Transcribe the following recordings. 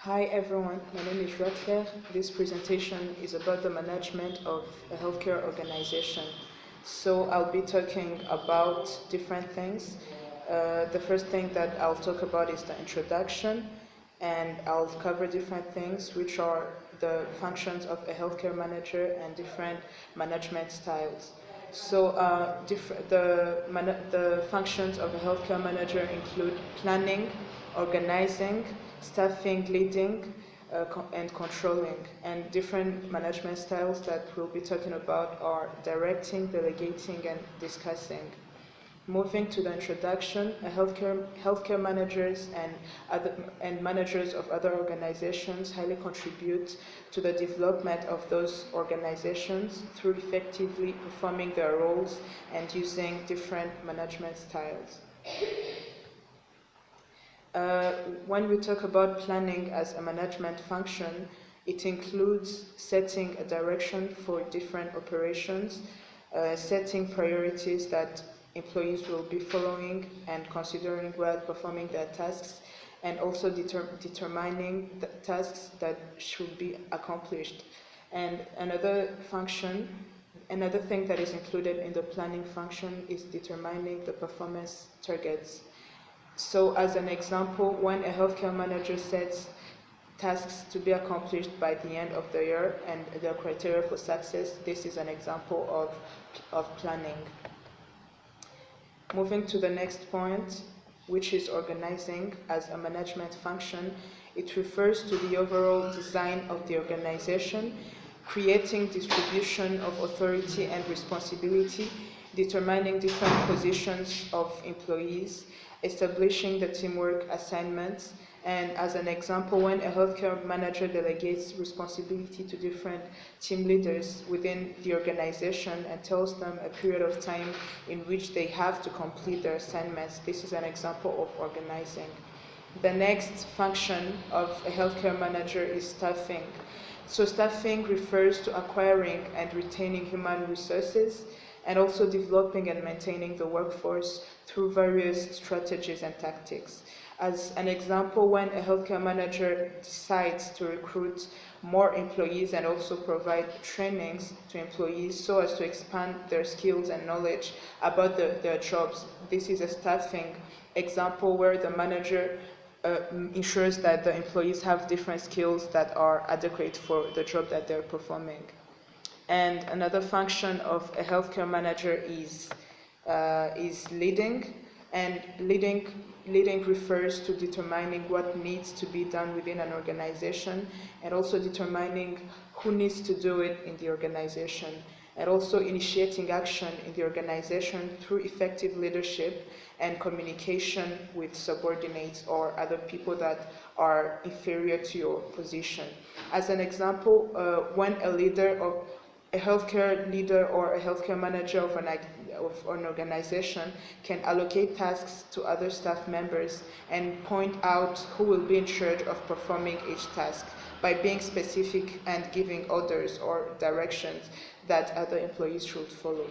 Hi everyone, my name is Joie-Claire. This presentation is about the management of a healthcare organization. So I'll be talking about different things. The first thing that I'll talk about is the introduction, and I'll cover different things, which are the functions of a healthcare manager and different management styles. So the functions of a healthcare manager include planning, organizing, staffing, leading, and controlling. And different management styles that we'll be talking about are directing, delegating, and discussing. Moving to the introduction, healthcare managers and managers of other organizations highly contribute to the development of those organizations through effectively performing their roles and using different management styles. When we talk about planning as a management function, it includes setting a direction for different operations, setting priorities that employees will be following and considering while performing their tasks, and also determining the tasks that should be accomplished. And another thing that is included in the planning function is determining the performance targets. So as an example, when a healthcare manager sets tasks to be accomplished by the end of the year and the criteria for success, this is an example of planning. Moving to the next point, which is organizing as a management function, it refers to the overall design of the organization, creating distribution of authority and responsibility, determining different positions of employees, establishing the teamwork assignments, and as an example, when a healthcare manager delegates responsibility to different team leaders within the organization and tells them a period of time in which they have to complete their assignments, this is an example of organizing. The next function of a healthcare manager is staffing. So staffing refers to acquiring and retaining human resources and also developing and maintaining the workforce through various strategies and tactics. As an example, when a healthcare manager decides to recruit more employees and also provide trainings to employees so as to expand their skills and knowledge about their jobs, this is a staffing example where the manager ensures that the employees have different skills that are adequate for the job that they're performing. And another function of a healthcare manager is leading, and leading refers to determining what needs to be done within an organization and also determining who needs to do it in the organization, and also initiating action in the organization through effective leadership and communication with subordinates or other people that are inferior to your position. As an example, when a healthcare leader or a healthcare manager of an organization can allocate tasks to other staff members and point out who will be in charge of performing each task by being specific and giving orders or directions that other employees should follow.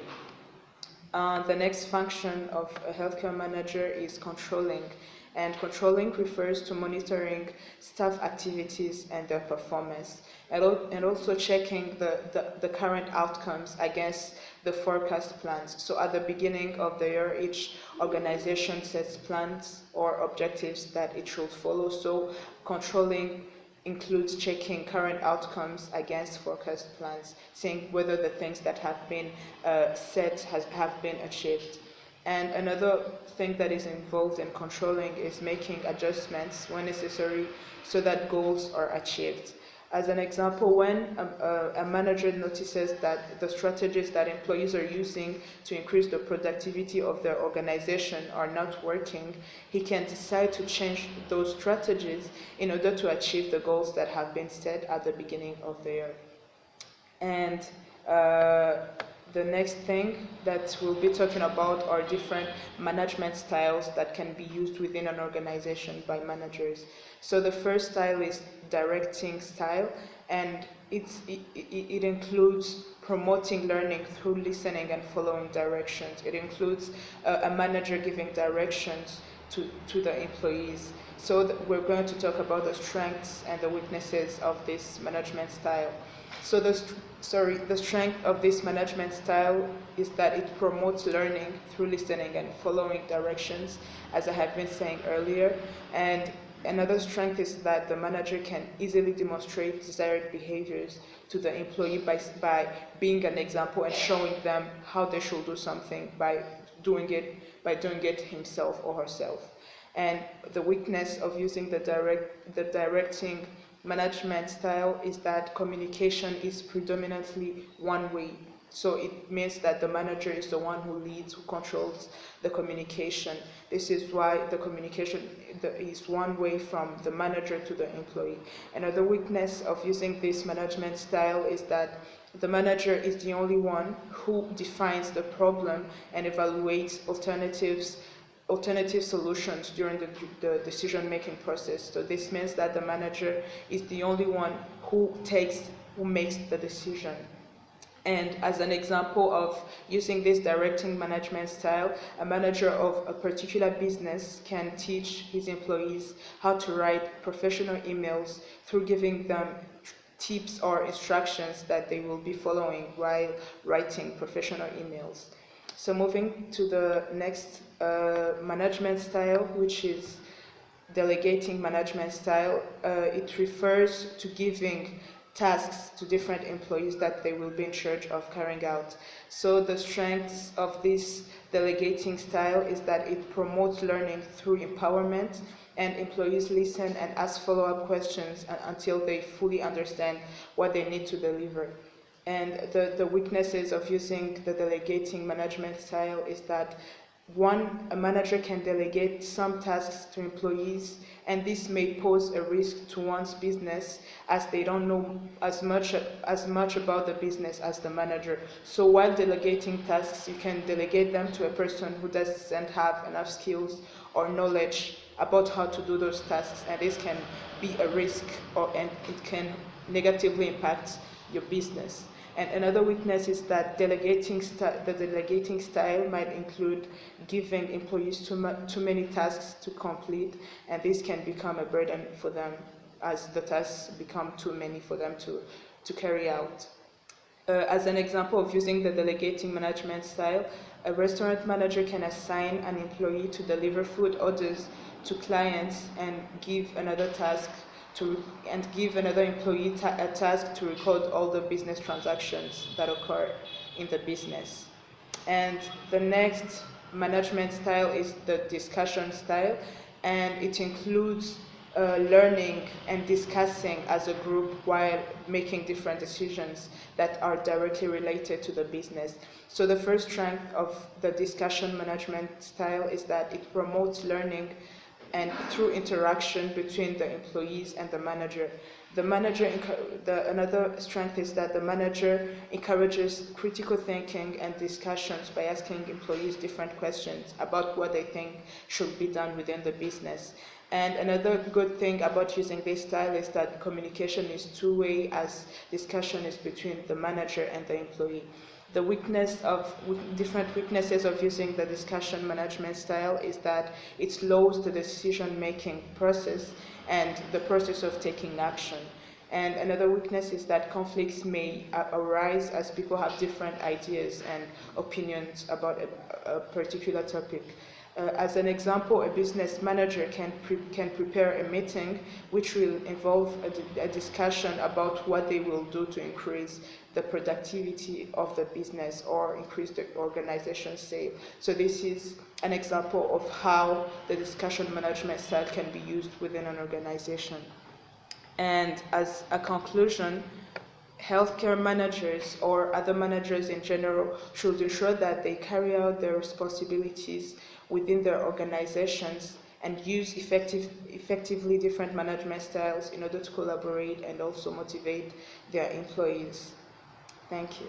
The next function of a healthcare manager is controlling, and controlling refers to monitoring staff activities and their performance, and also checking the current outcomes against the forecast plans. So at the beginning of the year, each organization sets plans or objectives that it should follow. So controlling includes checking current outcomes against forecast plans, seeing whether the things that have been set have been achieved. And another thing that is involved in controlling is making adjustments when necessary so that goals are achieved. As an example, when a manager notices that the strategies that employees are using to increase the productivity of their organization are not working, he can decide to change those strategies in order to achieve the goals that have been set at the beginning of the year. And the next thing that we'll be talking about are different management styles that can be used within an organization by managers. So the first style is directing style, and it includes promoting learning through listening and following directions. It includes a manager giving directions to the employees. So we're going to talk about the strengths and the weaknesses of this management style. So the strength of this management style is that it promotes learning through listening and following directions, as I have been saying earlier. And another strength is that the manager can easily demonstrate desired behaviors to the employee by being an example and showing them how they should do something by doing it himself or herself. And the weakness of using the directing management style is that communication is predominantly one way. So it means that the manager is the one who leads, who controls the communication. This is why the communication is one way from the manager to the employee. Another weakness of using this management style is that the manager is the only one who defines the problem and evaluates alternative solutions during the decision-making process. So this means that the manager is the only one who makes the decision. And as an example of using this directing management style, a manager of a particular business can teach his employees how to write professional emails through giving them tips or instructions that they will be following while writing professional emails. So moving to the next management style, which is delegating management style, it refers to giving tasks to different employees that they will be in charge of carrying out. So the strengths of this delegating style is that it promotes learning through empowerment, and employees listen and ask follow-up questions until they fully understand what they need to deliver. And the weaknesses of using the delegating management style is that a manager can delegate some tasks to employees, and this may pose a risk to one's business as they don't know as much about the business as the manager. So while delegating tasks, you can delegate them to a person who doesn't have enough skills or knowledge about how to do those tasks, and this can be a risk, and it can negatively impact your business. And another weakness is that the delegating style might include giving employees too many tasks to complete, and this can become a burden for them as the tasks become too many for them to carry out. As an example of using the delegating management style, a restaurant manager can assign an employee to deliver food orders to clients and give another employee a task to record all the business transactions that occur in the business. And the next management style is the discussion style, and it includes learning and discussing as a group while making different decisions that are directly related to the business. So the first strength of the discussion management style is that it promotes learning and through interaction between the employees and the manager. Another strength is that the manager encourages critical thinking and discussions by asking employees different questions about what they think should be done within the business. And another good thing about using this style is that communication is two-way, as discussion is between the manager and the employee. The different weaknesses of using the discussion management style is that it slows the decision-making process and the process of taking action. And another weakness is that conflicts may arise as people have different ideas and opinions about a particular topic. As an example, a business manager can prepare a meeting which will involve a discussion about what they will do to increase the productivity of the business or increase the organization's sale. So this is an example of how the discussion management style can be used within an organization. And as a conclusion, healthcare managers or other managers in general should ensure that they carry out their responsibilities within their organizations and use effectively different management styles in order to collaborate and also motivate their employees. Thank you.